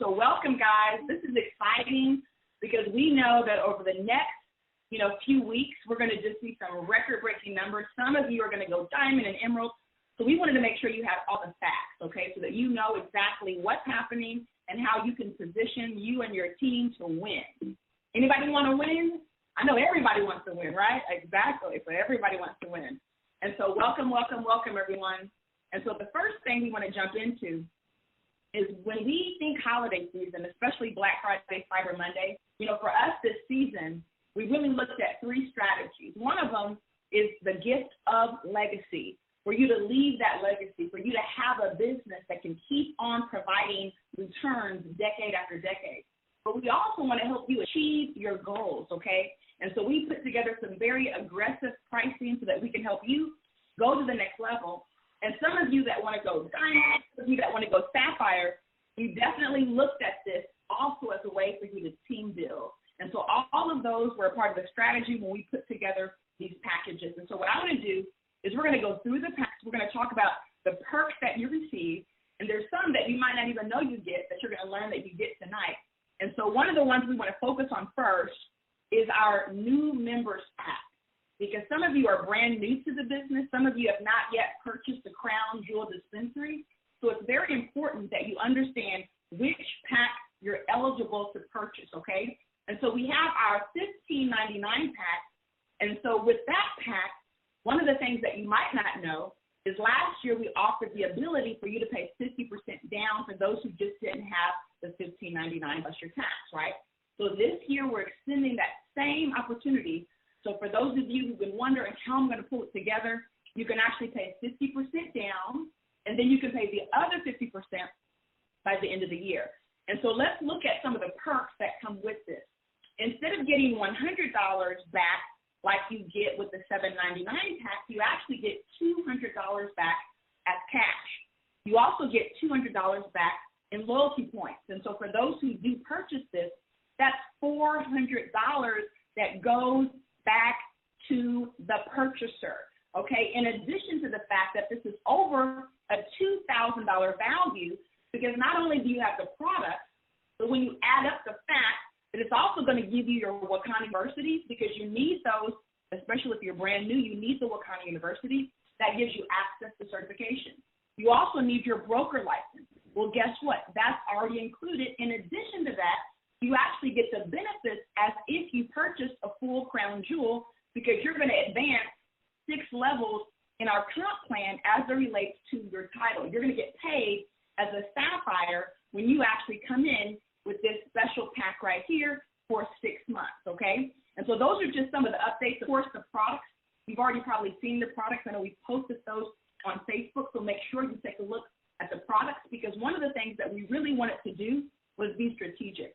So welcome, guys. This is exciting because we know that over the next, few weeks, we're going to just see some record-breaking numbers. Some of you are going to go diamond and emerald. So we wanted to make sure you have all the facts, okay, so that you know exactly what's happening and how you can position you and your team to win. Anybody want to win? I know everybody wants to win, right? Exactly. So everybody wants to win. And so welcome, everyone. And so the first thing we want to jump into is when we think holiday season, especially Black Friday, Cyber Monday, for us this season, we really looked at three strategies. One of them is the gift of legacy, for you to leave that legacy, for you to have a business that can keep on providing returns decade after decade. But we also want to help you achieve your goals, okay? And so we put together some very aggressive pricing so that we can help you go to the next level. And some of you that want to go diamond, some of you that want to go sapphire, you definitely looked at this also as a way for you to team build. And so all of those were a part of the strategy when we put together these packages. And so what I'm going to do is we're going to go through the packs. We're going to talk about the perks that you receive, and there's some that you might not even know you get that you're going to learn that you get tonight. And so one of the ones we want to focus on first is our new members pack, because some of you are brand new to the business. Some of you have not yet purchased the Crown Jewel Dispensary. So it's very important that you understand which pack you're eligible to purchase, okay? And so we have our $15.99 pack. And so with that pack, one of the things that you might not know is last year we offered the ability for you to pay 50% down for those who just didn't have the $15.99 plus your tax, right? So this year we're extending that same opportunity. So for those of you who've been wondering how I'm going to pull it together, you can actually pay 50% down, and then you can pay the other 50% by the end of the year. And so let's look at some of the perks that come with this. Instead of getting $100 back like you get with the $7.99 pack, you actually get $200 back as cash. You also get $200 back in loyalty points. And so for those who do purchase this, that's $400 that goes back to the purchaser, okay? In addition to the fact that this is over a $2,000 value, because not only do you have the product, but when you add up the fact that it's also going to give you your Wakana University, because you need those, especially if you're brand new, you need the Wakana University. That gives you access to certification. You also need your broker license. Well, guess what? That's already included. In addition to that, you actually get the benefits as if you purchased a full Crown Jewel, because you're going to advance 6 levels in our comp plan as it relates to your title. You're going to get paid as a sapphire when you actually come in with this special pack right here for 6 months, okay? And so those are just some of the updates. Of course, the products, you've already probably seen the products. I know we posted those on Facebook, so make sure you take a look at the products, because one of the things that we really wanted to do was be strategic.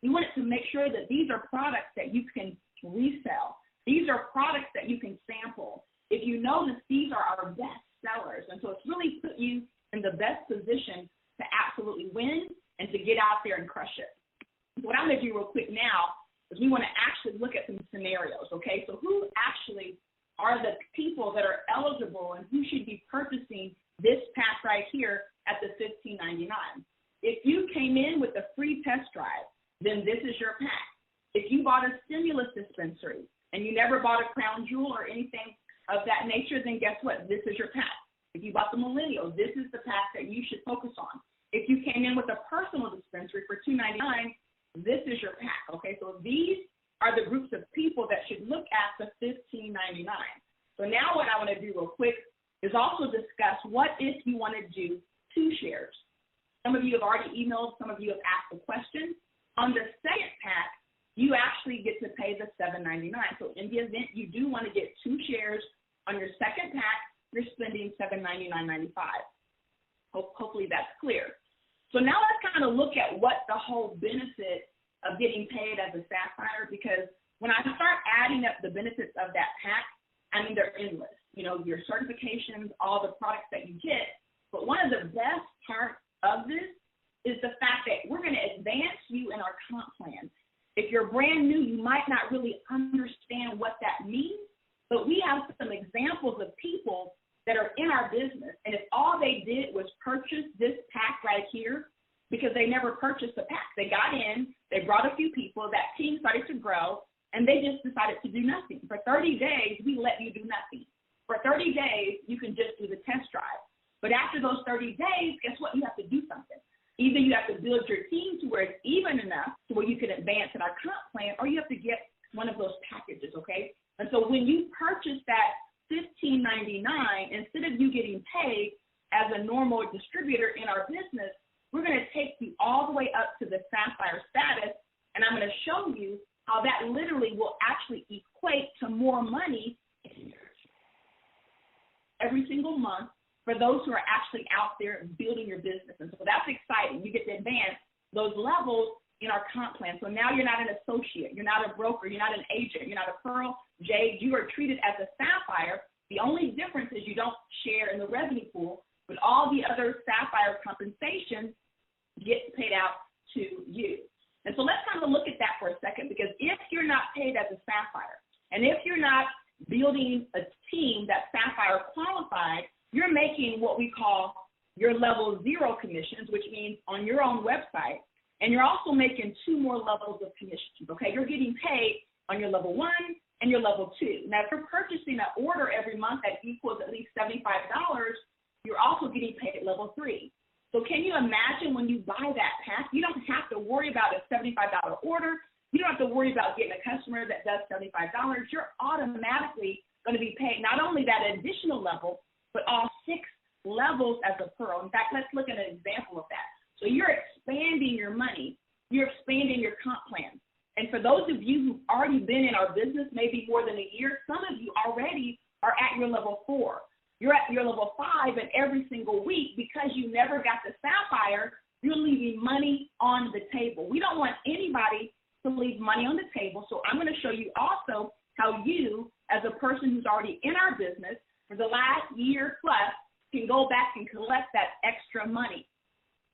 We wanted to make sure that these are products that you can resell. These are products that you can sample. If you notice, these are our best sellers. And so it's really put you in the best position to absolutely win and to get out there and crush it. What I'm going to do real quick now is we want to actually look at some scenarios, okay? So who actually are the people that are eligible and who should be purchasing this pack right here at the $15.99? If you came in with a free test drive, then this is your pack. If you bought a stimulus dispensary and you never bought a Crown Jewel or anything of that nature, then guess what? This is your pack. If you bought the Millennial, this is the pack that you should focus on. If you came in with a personal dispensary for $2.99, this is your pack, okay? So these are the groups of people that should look at the $15.99. So now what I want to do real quick is also discuss what if you want to do 2 shares. Some of you have already emailed, some of you have asked a question. On the second pack, you actually get to pay the $7.99. So in the event you do want to get 2 shares on your second pack, you're spending $7.99.95. Hopefully that's clear. So now let's kind of look at what the whole benefit of getting paid as a sapphire, because when I start adding up the benefits of that pack, I mean, they're endless. Your certifications, all the products that you get. But one of the best parts of this is the fact that we're going to advance you in our comp plan. If you're brand new, you might not really understand what that means, but we have some examples of people that are in our business, and if all they did was purchase this pack right here, because they never purchased a pack. They got in, they brought a few people, that team started to grow, and they just decided to do nothing. For 30 days, we let you do nothing. For 30 days, you can just do the test drive. But after those 30 days, guess what? You have to do something. Either you have to build your team to where it's even enough to where you can advance in our comp plan, or you have to get one of those packages, okay? And so when you purchase that $15.99, instead of you getting paid as a normal distributor in our business, we're going to take you all the way up to the Sapphire status, and I'm going to show you how that literally will actually equate to more money every single month for those who are actually out there building your business. And so that's exciting. You get to advance those levels in our comp plan. So now you're not an associate. You're not a broker. You're not an agent. You're not a pearl, jade. You are treated as a sapphire. The only difference is you don't share in the revenue pool, but all the other sapphire compensation gets paid out to you. And so let's kind of look at that for a second, because if you're not paid as a sapphire, and if you're not building a team that's sapphire qualified, you're making what we call your level 0 commissions, which means on your own website, and you're also making 2 more levels of commissions, okay? You're getting paid on your level 1 and your level 2. Now, if you're purchasing an order every month that equals at least $75, you're also getting paid at level 3. So can you imagine when you buy that pack, you don't have to worry about a $75 order. You don't have to worry about getting a customer that does $75. You're automatically going to be paid not only that additional level, but all 6 levels as a pearl. In fact, let's look at an example of that. So you're expanding your money. You're expanding your comp plan. And for those of you who've already been in our business maybe more than a year, some of you already are at your level 4. You're at your level 5, and every single week, because you never got the sapphire, you're leaving money on the table. We don't want anybody to leave money on the table. So I'm going to show you also how you, as a person who's already in our business for the last year plus, can go back and collect that extra money.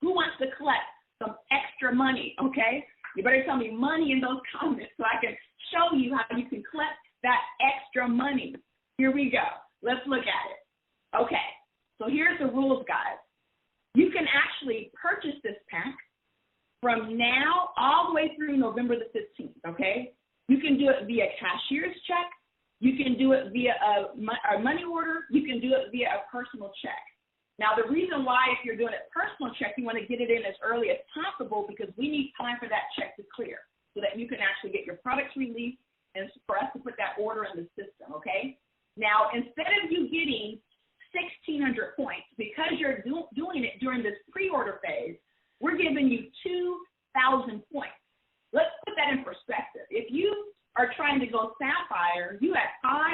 Who wants to collect some extra money, okay? You better tell me money in those comments so I can show you how you can collect that extra money. Here we go. Let's look at it. Okay, so here's the rules, guys. You can actually purchase this pack from now all the way through November the 15th, okay? You can do it via cashier's check. You can do it via a money order. You can do it via a personal check. Now, the reason why, if you're doing it personal check, you want to get it in as early as possible, because we need time for that check to clear so that you can actually get your products released and for us to put that order in the system, okay? Now, instead of you getting 1,600 points, because you're doing it during this pre-order phase, we're giving you 2,000 points. Let's put that in perspective. If you are trying to go sapphire, you had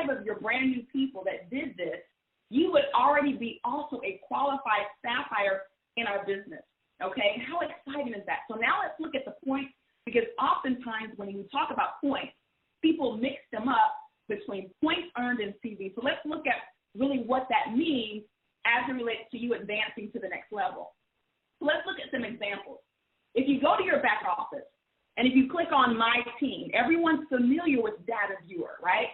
5 of your brand new people that did this, you would already be also a qualified sapphire in our business, okay? How exciting is that? So now let's look at the points, because oftentimes when you talk about points, people mix them up between points earned and CV. So let's look at really what that means as it relates to you advancing to the next level. So let's look at some examples. If you go to your back office, and if you click on My Team, everyone's familiar with Data Viewer, right?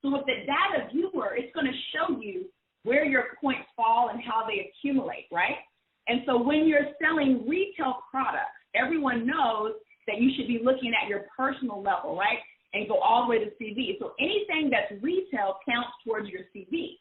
So with the Data Viewer, it's going to show you where your points fall and how they accumulate, right? And so when you're selling retail products, everyone knows that you should be looking at your personal level, right? And go all the way to CV. So anything that's retail counts towards your CV.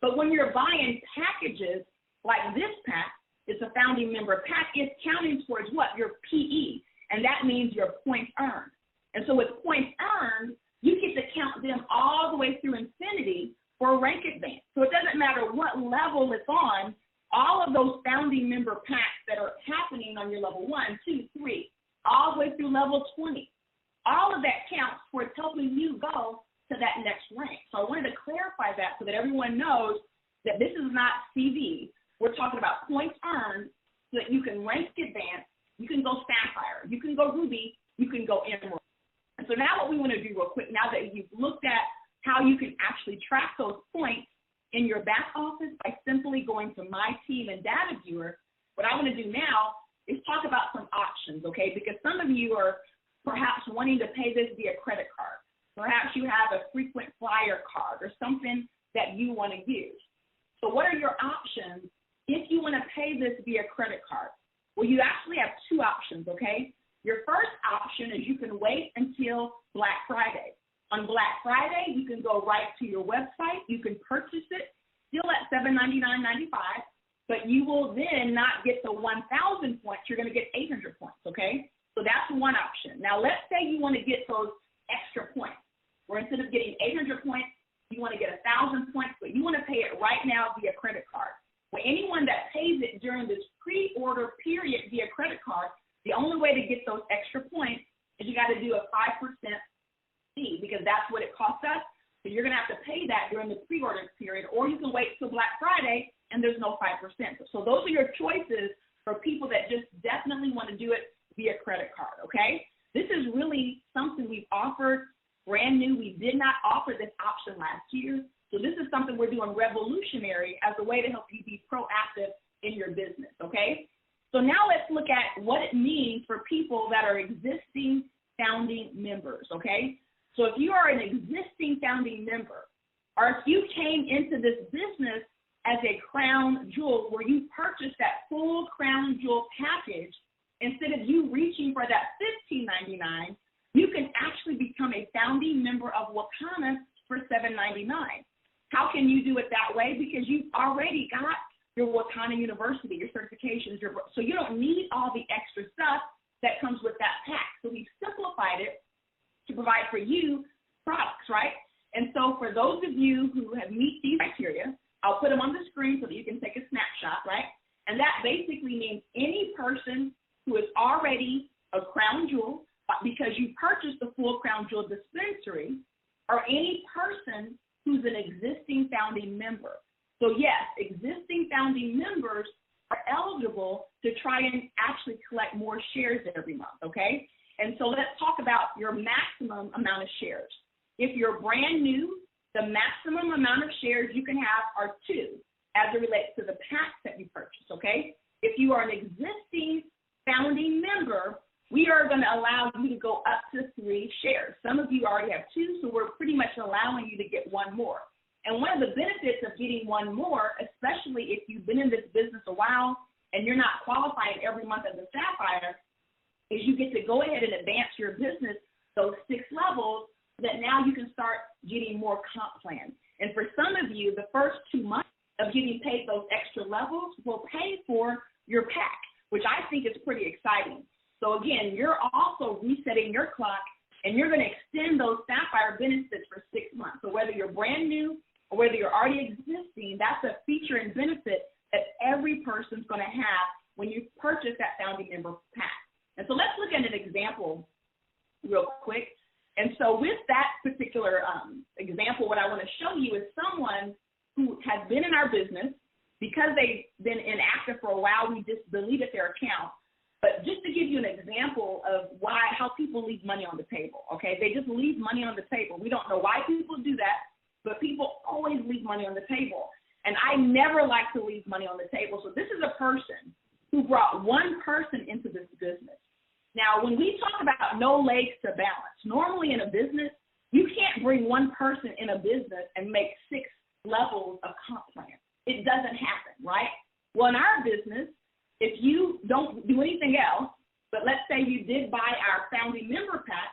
But when you're buying packages like this pack, it's a founding member pack, it's counting towards what? Your PE. And that means your points earned. And so with points earned, you get to count them all the way through infinity for a rank advance. So it doesn't matter what level it's on, all of those founding member packs that are happening on your level 1, 2, 3, all the way through level 20, all of that counts towards helping you go to that next rank. So I wanted to clarify that so that everyone knows that this is not CV. We're talking about points earned so that you can rank advance, you can go sapphire, you can go ruby, you can go emerald. And so now what we want to do real quick, now that you've looked at how you can actually track those points in your back office by simply going to My Team and Data Viewer, what I want to do now is talk about some options, okay? Because some of you are perhaps wanting to pay this via credit card. Perhaps you have a frequent flyer card or something that you want to use. So what are your options if you want to pay this via credit card? Well, you actually have 2 options, okay? Your first option is you can wait until Black Friday. On Black Friday, you can go right to your website. You can purchase it still at $799.95, but you will then not get the 1,000 points. You're going to get 800 points, okay? So that's one option. Now, let's say you want to get those extra points, where instead of getting 800 points, you want to get 1,000 points, but you want to pay it right now via credit card. Well, anyone that pays it during this pre-order period via credit card, the only way to get those extra points is you got to do a 5% fee, because that's what it costs us. So you're going to have to pay that during the pre-order period, or you can wait till Black Friday and there's no 5%. So those are your choices for people that just definitely want to do it via credit card, okay? This is really something we've offered brand new. We did not offer this option last year. So this is something we're doing revolutionary as a way to help you be proactive in your business, okay? So now let's look at what it means for people that are existing founding members, okay? So if you are an existing founding member, or if you came into this business as a crown jewel where you purchased that full crown jewel package, instead of you reaching for that $15.99, you can actually become a founding member of Wakana for $7.99. How can you do it that way? Because you've already got your Wakana University, your certifications, so you don't need all the extra stuff that comes with that pack. So we've simplified it to provide for you products, right? And so for those of you who have meet these criteria, I'll put them on the screen so that you can take a snapshot, right? And that basically means any person who is already a crown jewel because you purchased the full crown jewel dispensary, or any person who's an existing founding member. So yes, existing founding members are eligible to try and actually collect more shares every month, okay? And so let's talk about your maximum amount of shares. If you're brand new, the maximum amount of shares you can have are 2 as it relates to the packs that you purchase, okay? If you are an existing founding member, we are going to allow you to go up to 3 shares. Some of you already have 2, so we're pretty much allowing you to get 1 more. And one of the benefits of getting 1 more, especially if you've been in this business a while and you're not qualifying every month as a Sapphire, is you get to go ahead and advance your business those 6 levels so that now you can start getting more comp plans. And for some of you, the first 2 months of getting paid those extra levels will pay for your pack, which I think is pretty exciting. So again, you're also resetting your clock, and you're going to extend those Sapphire benefits for 6 months. So whether you're brand new or whether you're already existing, that's a feature and benefit that every person's going to have when you purchase that founding member pack. And so let's look at an example real quick. And so with that particular example, what I want to show you is someone who has been in our business. Because they've been inactive for a while, we just deleted their account. But just to give you an example of how people leave money on the table, okay? They just leave money on the table. We don't know why people do that, but people always leave money on the table. And I never like to leave money on the table. So this is a person who brought 1 person into this business. Now, when we talk about no legs to balance, normally in a business, you can't bring 1 person in a business and make 6 levels of comp plan. It doesn't happen, right? Well, in our business, if you don't do anything else, but let's say you did buy our founding member pack,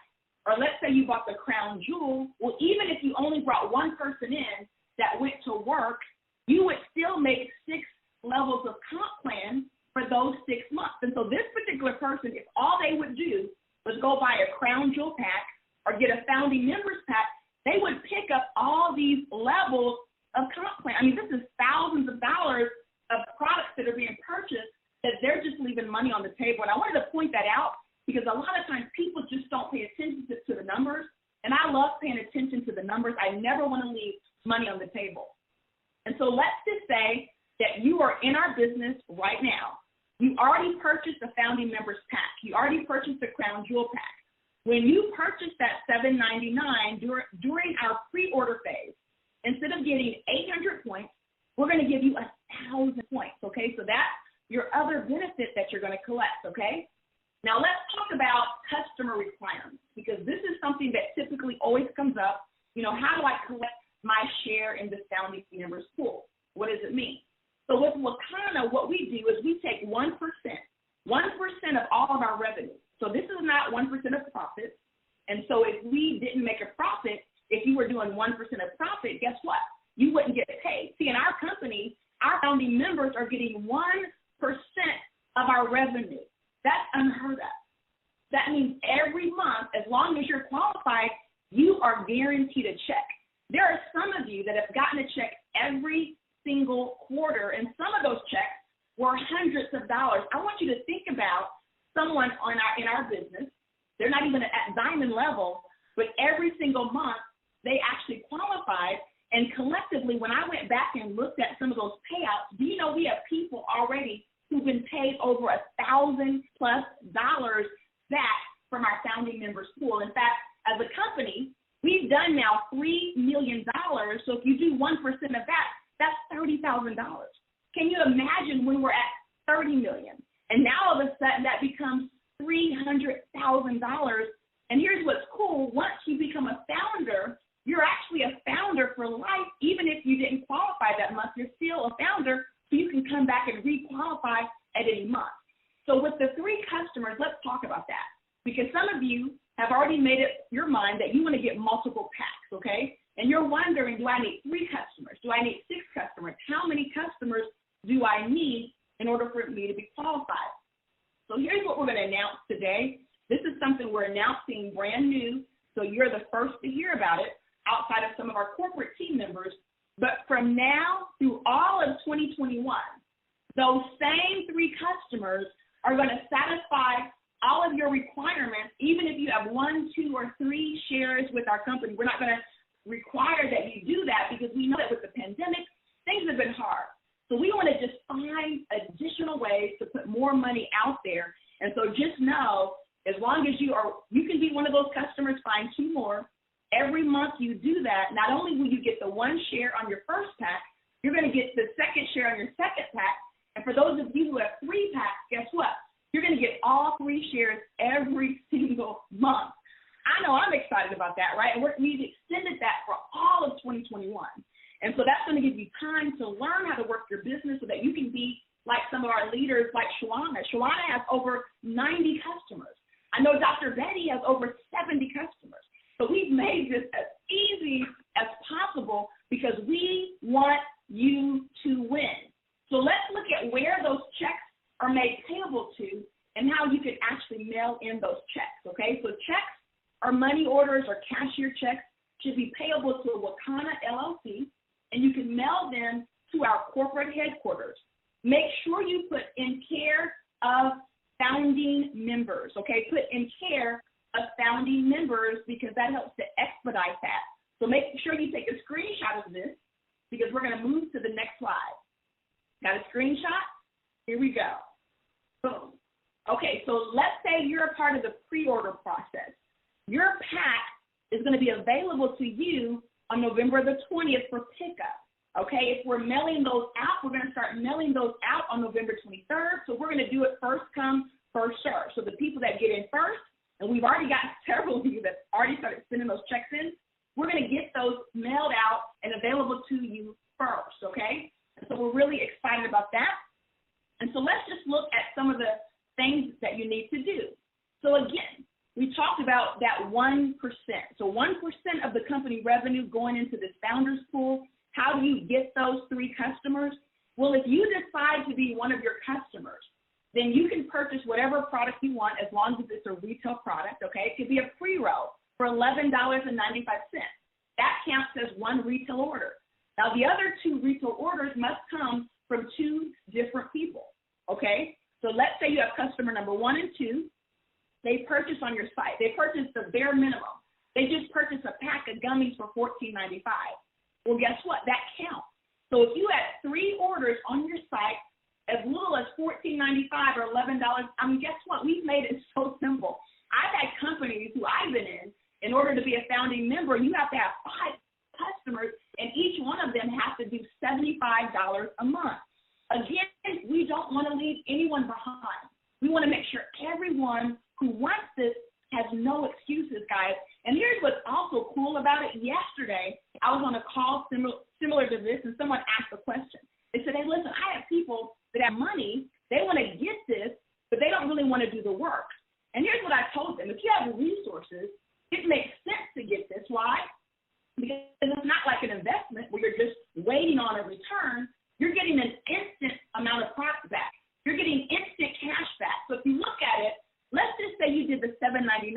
or let's say you bought the crown jewel, well, even if you only brought 1 person in that went to work, you would still make 6 levels of comp plan for those 6 months. And so this particular person, if all they would do was go buy a crown jewel pack or get a founding members pack, they would pick up all these levels of comp plan. I mean, this is thousands of dollars of products that are being purchased that they're just leaving money on the table. And I wanted to point that out because a lot of times people just don't pay attention to the numbers. And I love paying attention to the numbers. I never want to leave money on the table. And so let's just say that you are in our business right now. You already purchased a founding members pack. You already purchased a crown jewel pack. When you purchased that $7.99 during our pre-order phase, instead of getting 800 points, we're going to give you 1,000 points, okay? So that's your other benefit that you're going to collect, okay? Now let's talk about customer requirements, because this is something that typically always comes up. You know, how do I collect my share in the founding members pool? What does it mean? So with Wakana, what we do is we take 1% of all of our revenue. So this is so if we didn't make a profit, if you were doing 1% of profit, guess what? You wouldn't get paid. See, in our company, our founding members are getting 1% of our revenue. That's unheard of. That means every month, as long as you're qualified, you are guaranteed a check. There are some of you that have gotten a check every single quarter, and some of those checks were hundreds of dollars. I want you to think about someone in our business. They're not even at diamond level, but every single month they actually qualified. And collectively, when I went back and looked at some of those payouts, do you know we have people already who've been paid over $1,000+ back from our founding members pool? In fact, as a company, we've done now $3 million. So if you do 1% of that, that's $30,000. Can you imagine when we're at $30 million? And now all of a sudden that becomes $300,000. And here's what's cool. Once you become a founder, you're actually a founder for life. Even if you didn't qualify that month, you're still a founder, so you can come back and re-qualify at any month. So with the 3 customers, let's talk about that. Because some of you have already made up your mind that you want to get multiple packs, okay? And you're wondering, do I need 3 customers? Do I need 6 customers? How many customers do I need in order for me to be qualified? So here's what we're going to announce today. This is something we're announcing brand new, so you're the first to hear about it outside of some of our corporate team members. But from now through all of 2021, those same 3 customers are going to satisfy all of your requirements, even if you have 1, 2, or 3 shares with our company. We're not going to require that you do that because we know that with the pandemic, things have been hard. So we want to just find additional ways to put more money out there. And so just know, as long as you can be one of those customers, find 2 more. Every month you do that, not only will you get the 1 share on your first pack, you're going to get the 2nd share on your 2nd pack. And for those of you who have 3 packs, guess what? You're going to get all 3 shares every single month. I know I'm excited about that, right? And we've extended that for all of 2021. And so that's going to give you time to learn how to work your business so that you can be like some of our leaders like Shawana. Shawana has over 90 customers. I know Dr. Betty has over 70 customers. So we've made this as easy as possible because we want you to win. So let's look at where those checks are made payable to and how you can actually mail in those checks, okay? So checks or money orders or cashier checks should be payable to Wakana LLC, and you can mail them to our corporate headquarters. Make sure you put in care of founding members, okay? Put in care of founding members because that helps to expedite that. So make sure you take a screenshot of this because we're going to move to the next slide. Got a screenshot? Here we go. Boom. Okay, so let's say you're a part of the pre-order process. Your pack is going to be available to you on November the 20th for pickup. Okay, if we're mailing those out, we're going to start mailing those out on November 23rd. So we're going to do it first come, first serve. So the people that get in first, and we've already got several of you that already started sending those checks in, we're going to get those mailed out and available to you first, okay? And so we're really excited about that. And so let's just look at some of the things that you need to do. So again, we talked about that 1%. So 1% of the company revenue going into this founders pool. How do you get those 3 customers? Well, if you decide to be one of your customers, then you can purchase whatever product you want as long as it's a retail product, okay? It could be a pre-roll for $11.95. That counts as 1 retail order. Now, the other 2 retail orders must come from 2 different people, okay? So let's say you have customer number 1 and 2. They purchase on your site. They purchase the bare minimum. They just purchase a pack of gummies for $14.95. Well, guess what? That counts. So if you had 3 orders on your site, as little as $14.95 or $11, guess what? We've made it so simple. I've had companies who I've been in order to be a founding member, you have to have 5 customers, and each one of them has to do $75 a month. Again, we don't want to leave anyone behind. We want to make sure everyone who wants this has no excuses, guys. And here's what's also cool about it. Yesterday, I was on a call similar to this, and someone asked a question. They said, hey, listen, I have people that have money. They want to get this, but they don't really want to do the work. And here's what I told them. If you have the resources, it makes sense to get this. Why? Because it's not like an investment where you're just waiting on a return. You're getting an instant amount of product back. You're getting instant cash back. So if you look at it, let's just say you did the $7.99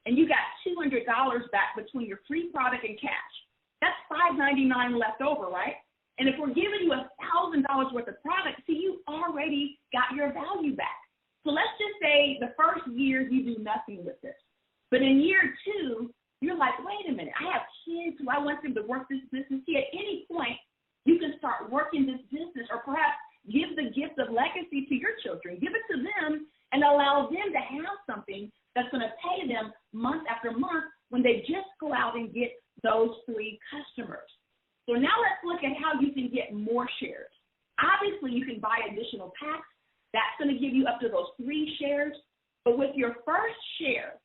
and you got $200 back between your free product and cash. That's $5.99 left over, right? And if we're giving you $1,000 worth of product, see, you already got your value back. So let's just say the first year you do nothing with this. But in year 2, you're like, wait a minute, I have kids who I want them to work this business. See, at any point, you can start working this business or perhaps give the gift of legacy to your children. Give it to them and allow them to have something that's going to pay them month after month when they just go out and get those free customers. So now let's look at how you can get more shares. Obviously, you can buy additional packs. That's going to give you up to those 3 shares. But with your first share,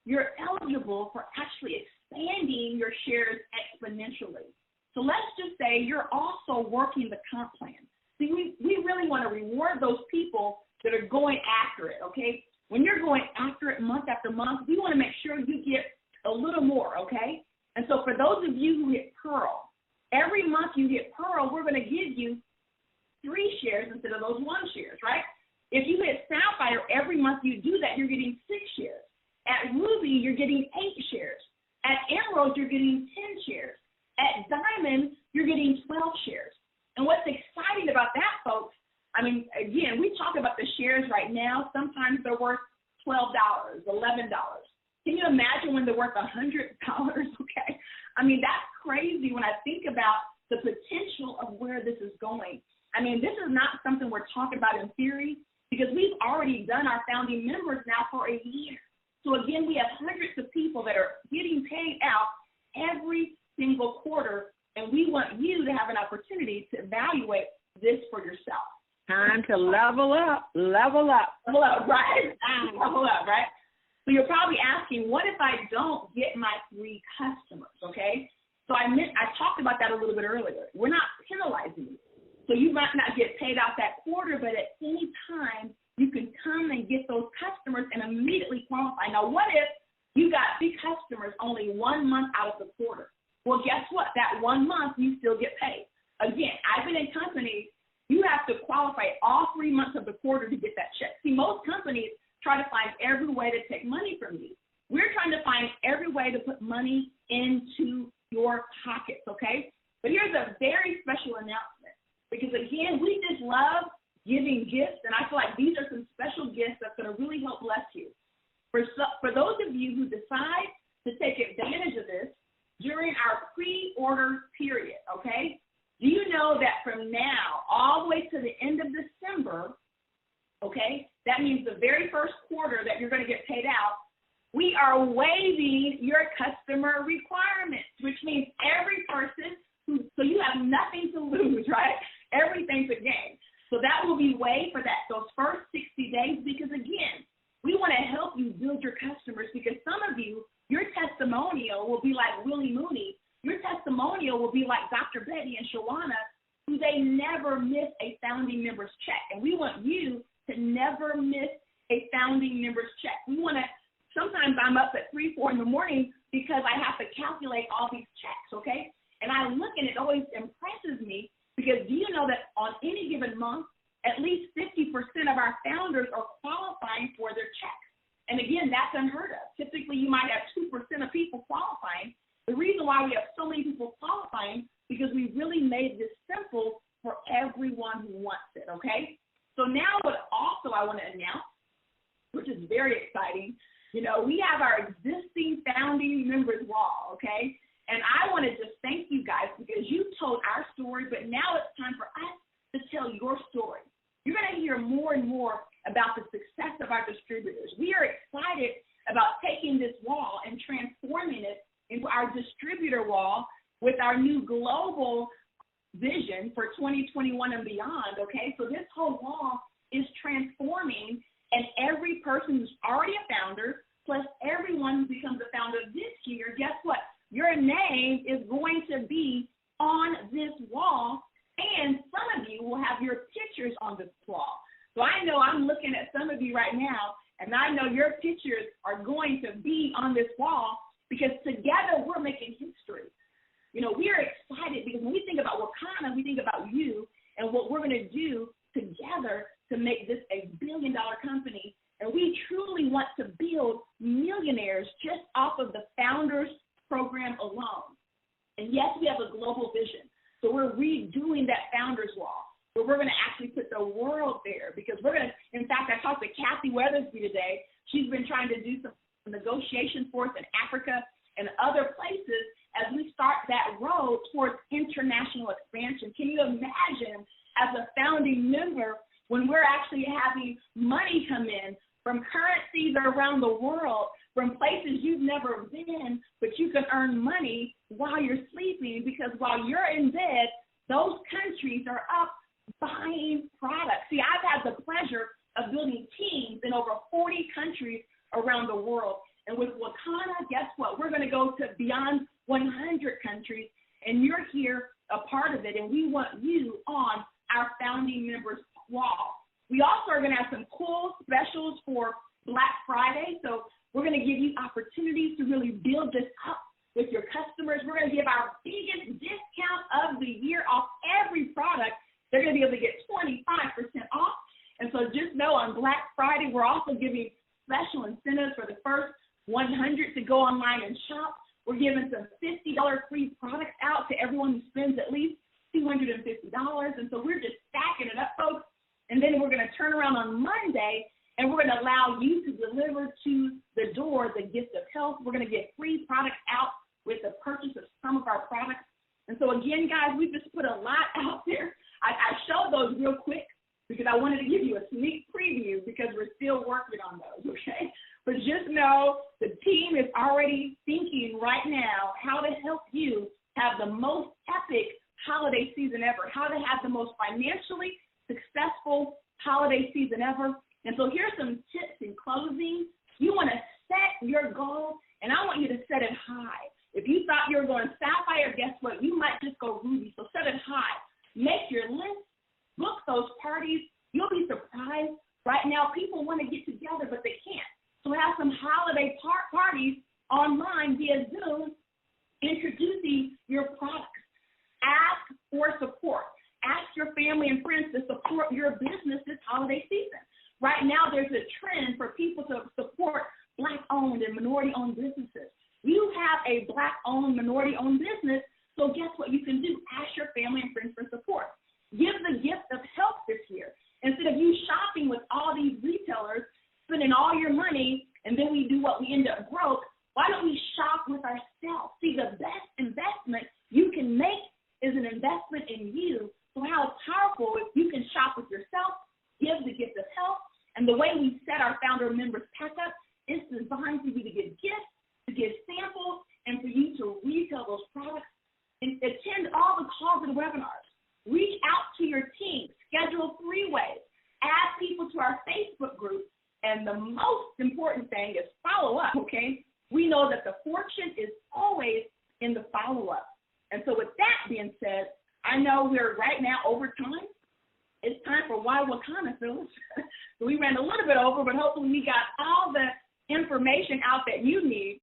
you're eligible for actually expanding your shares exponentially. So let's just say you're also working the comp plan. See, we really want to reward those people that are going after it, okay? When you're going after it month after month, we want to make sure you get a little more, okay? And so for those of you who hit Pearl, every month you hit Pearl, we're going to give you 3 shares instead of those 1 shares, right? If you hit Sapphire, every month you do that, you're getting 6 shares. At Ruby, you're getting 8 shares. At Emerald, you're getting 10 shares. At Diamond, you're getting 12 shares. And what's exciting about that, folks, I mean, again, we talk about the shares right now. Sometimes they're worth $12, $11. Can you imagine when they're worth $100? Okay. I mean, that's crazy when I think about the potential of where this is going. I mean, this is not something we're talking about in theory because we've already done our founding members now for a year. So, again, we have hundreds of people that are getting paid out every single quarter, and we want you to have an opportunity to evaluate this for yourself. Time to level up, level up. Level up, right? Level up, right? So you're probably asking, what if I don't get my 3 customers, okay? So I talked about that a little bit earlier. We're not penalizing you. So you might not get paid out that quarter, but at any time, you can come and get those customers and immediately qualify. Now, what if you got 3 customers only 1 month out of the quarter? Well, guess what? That 1 month, you still get paid. Again, I've been in companies, you have to qualify all 3 months of the quarter to get that check. See, most companies try to find every way to take money from you. We're trying to find every way to put money into your pockets, okay? But here's a very special announcement because, again, we just love giving gifts, and I feel like these are some special gifts that's going to really help bless you. For those of you who decide to take advantage of this during our pre-order period, okay, do you know that from now all the way to the end of December, okay, that means the very first quarter that you're going to get paid out, we are waiving your customer requirements, which means every person so you have nothing to lose, right? Everything's a gain. So that will be waived for those first 60 days because, again, we want to help you build your customers because some of you, your testimonial will be like Willie Mooney. Your testimonial will be like Dr. Betty and Shawana, who they never miss a founding member's check. And we want you to never miss a founding member's check. We want to, sometimes I'm up at 3, 4 in the morning because I have to calculate all these checks, okay? And I look and it always impresses me because do you know that on any given month, at least 50% of our founders are qualifying for their checks. And again, that's unheard of. Typically, you might have 2% of people qualifying. The reason why we have so many people qualifying because we really made this simple for everyone who wants it, okay? So now what also I want to announce, which is very exciting, we have our existing founding members wall, okay? And I want to just thank you guys because you told our story, but now it's time for us to tell your story. You're going to hear more and more about the success of our distributors. We are excited about taking this wall and transforming it into our distributor wall with our new global vision for 2021 and beyond, okay? So this whole wall is transforming, and every person who's already a founder, plus everyone who becomes a founder this year, guess what? Your name is going to be on this wall, and some of you will have your pictures on this wall. So I know I'm looking at some of you right now, and I know your pictures are going to be be on this wall because together we're making history. You know, we are excited because when we think about Wakana, we think about you and what we're going to do together to make this a billion-dollar company. And we truly want to build millionaires just off of the Founders Program alone. And yes, we have a global vision. So we're redoing that Founders Wall, where we're going to actually put the world there because we're going to, in fact, I talked to Kathy Weathersby today. She's been trying to do some negotiations for us in Africa and other places as we start that road towards international expansion. Can you imagine as a founding member when we're actually having money come in from currencies around the world, from places you've never been, but you can earn money while you're sleeping because while you're in bed, those countries are up buying products. See, I've had the pleasure of building teams in over 40 countries around the world. And with Wakana, guess what? We're going to go to beyond 100 countries, and you're here, a part of it, and we want you on our founding members wall. We also are going to have some cool specials for Black Friday, so we're going to give you opportunities to really build this up with your customers. We're going to give our biggest discount of the year off every product. They're going to be able to get 25% off. And so just know on Black Friday, we're also giving special incentives for the first 100 to go online and shop. We're giving some $50 free products out to everyone who spends at least $250. And so we're just stacking it up, folks. And then we're going to turn around on Monday, and we're going to allow you to deliver to the door the gift of health. We're going to get free products out with the purchase of some of our products. And so, again, guys, we just put a lot out there. I showed those real quick because I wanted to give you a sneak preview because we're still working on those, okay? But just know the team is already thinking right now how to help you have the most epic holiday season ever, how to have the most financially successful holiday season ever. And so here's some tips in closing. You want to set your goal, and I want you to set it high. If you thought you were going sapphire, guess what? You might just go ruby. So set it high. Make your list. Book those parties. You'll be surprised. Right now, people want to get together, but they can't. So have some holiday parties online via Zoom introducing your products. Ask for support. Ask your family and friends to support your business this holiday season. Right now, there's a trend for people to support Black-owned and minority-owned businesses. You have a Black-owned, minority-owned business, so guess what you can do? Ask your family and friends for support. Give the gift of help this year. Instead of you shopping with all these retailers, spending all your money, and then we do what? We end up broke. Why don't we shop with ourselves? See, the best investment you can make is an investment in you. So how powerful if you can shop with yourself, give the gift of health, and the way we set our founder members pack up is designed for you to give gifts, to give samples, and for you to retail those products and attend all the calls and webinars. Reach out to your team, schedule 3-ways, add people to our Facebook group, and the most important thing is follow up, okay? We know that the fortune is always in the follow-up. And so with that being said, I know we're right now over time. It's time for Why Wakana, Phyllis. So we ran a little bit over, but hopefully we got all the information out that you need.